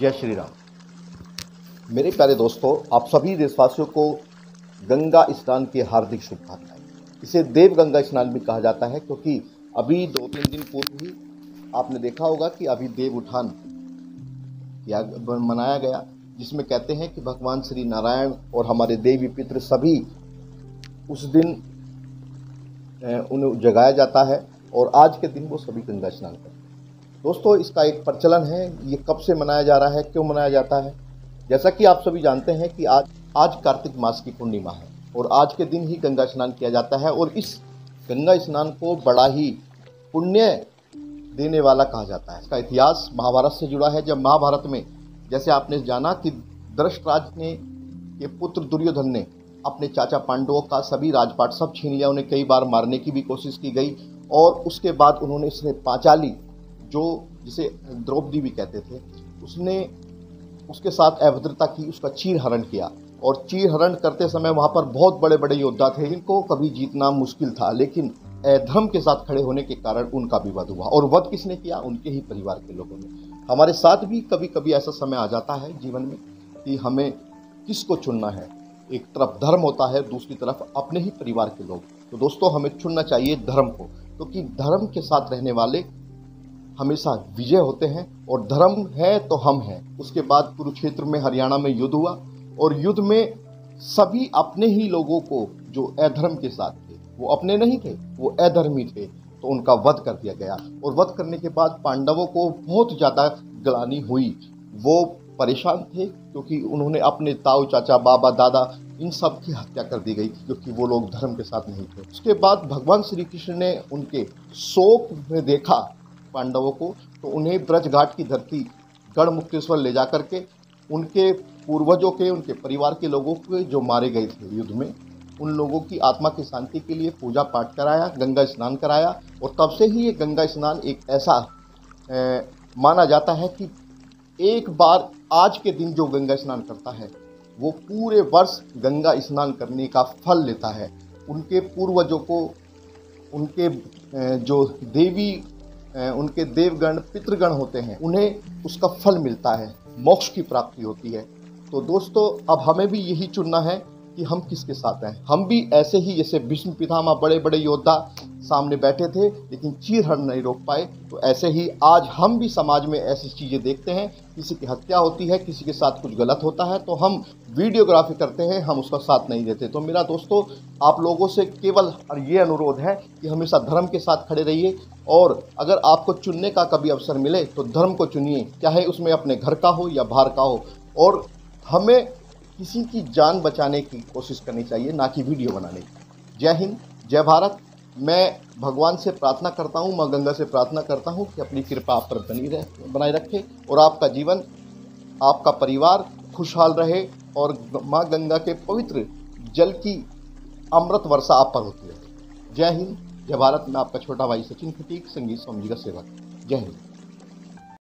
जय श्री राम। मेरे प्यारे दोस्तों, आप सभी देशवासियों को गंगा स्नान की हार्दिक शुभकामनाएं। इसे देव गंगा स्नान भी कहा जाता है क्योंकि अभी 2-3 दिन पूर्व ही आपने देखा होगा कि अभी देव उठान मनाया गया, जिसमें कहते हैं कि भगवान श्री नारायण और हमारे देवी पितृ सभी उस दिन उन्हें जगाया जाता है और आज के दिन वो सभी गंगा स्नान करते हैं। दोस्तों, इसका एक प्रचलन है। ये कब से मनाया जा रहा है, क्यों मनाया जाता है? जैसा कि आप सभी जानते हैं कि आज कार्तिक मास की पूर्णिमा है और आज के दिन ही गंगा स्नान किया जाता है और इस गंगा स्नान को बड़ा ही पुण्य देने वाला कहा जाता है। इसका इतिहास महाभारत से जुड़ा है। जब महाभारत में जैसे आपने जाना कि धृतराष्ट्र ने के पुत्र दुर्योधन ने अपने चाचा पांडवों का सभी राजपाट सब छीन लिया, उन्हें कई बार मारने की भी कोशिश की गई और उसके बाद उन्होंने इसने पांचाली, जो जिसे द्रौपदी भी कहते थे, उसने उसके साथ अभद्रता की, उसका चीरहरण किया और चीरहरण करते समय वहाँ पर बहुत बड़े बड़े योद्धा थे जिनको कभी जीतना मुश्किल था, लेकिन अधर्म के साथ खड़े होने के कारण उनका भी वध हुआ। और वध किसने किया? उनके ही परिवार के लोगों ने। हमारे साथ भी कभी कभी ऐसा समय आ जाता है जीवन में कि हमें किसको चुनना है। एक तरफ धर्म होता है, दूसरी तरफ अपने ही परिवार के लोग। तो दोस्तों, हमें चुनना चाहिए धर्म को, क्योंकि धर्म के साथ रहने वाले हमेशा विजय होते हैं और धर्म है तो हम हैं। उसके बाद कुरुक्षेत्र में हरियाणा में युद्ध हुआ और युद्ध में सभी अपने ही लोगों को जो अधर्म के साथ थे, वो अपने नहीं थे, वो अधर्मी थे, तो उनका वध कर दिया गया। और वध करने के बाद पांडवों को बहुत ज़्यादा ग्लानि हुई। वो परेशान थे क्योंकि उन्होंने अपने ताऊ, चाचा, बाबा, दादा, इन सब की हत्या कर दी गई क्योंकि वो लोग धर्म के साथ नहीं थे। उसके बाद भगवान श्री कृष्ण ने उनके शोक में देखा पांडवों को, तो उन्हें ब्रजघाट की धरती गढ़मुक्तेश्वर ले जा करके उनके पूर्वजों के, उनके परिवार के लोगों के जो मारे गए थे युद्ध में, उन लोगों की आत्मा की शांति के लिए पूजा पाठ कराया, गंगा स्नान कराया। और तब से ही ये गंगा स्नान एक ऐसा माना जाता है कि एक बार आज के दिन जो गंगा स्नान करता है वो पूरे वर्ष गंगा स्नान करने का फल लेता है। उनके पूर्वजों को, उनके जो देवी, उनके देवगण, पितृगण होते हैं, उन्हें उसका फल मिलता है, मोक्ष की प्राप्ति होती है। तो दोस्तों, अब हमें भी यही चुनना है कि हम किसके साथ हैं। हम भी ऐसे ही जैसे भीष्म पितामह बड़े बड़े योद्धा सामने बैठे थे लेकिन चीरहरण नहीं रोक पाए, तो ऐसे ही आज हम भी समाज में ऐसी चीज़ें देखते हैं। किसी की हत्या होती है, किसी के साथ कुछ गलत होता है तो हम वीडियोग्राफी करते हैं, हम उसका साथ नहीं देते। तो मेरा दोस्तों, आप लोगों से केवल ये अनुरोध है कि हमेशा धर्म के साथ खड़े रहिए और अगर आपको चुनने का कभी अवसर मिले तो धर्म को चुनिए, चाहे उसमें अपने घर का हो या बाहर का हो। और हमें किसी की जान बचाने की कोशिश करनी चाहिए, ना कि वीडियो बनाने की। जय हिंद, जय भारत। मैं भगवान से प्रार्थना करता हूँ, माँ गंगा से प्रार्थना करता हूँ कि अपनी कृपा आप पर बनाए रखे और आपका जीवन, आपका परिवार खुशहाल रहे और माँ गंगा के पवित्र जल की अमृत वर्षा आप पर होती रहे। जय हिंद, जय भारत। मैं आपका छोटा भाई सचिन खटीक, संगीत स्वामी जी का सेवक। जय हिंद।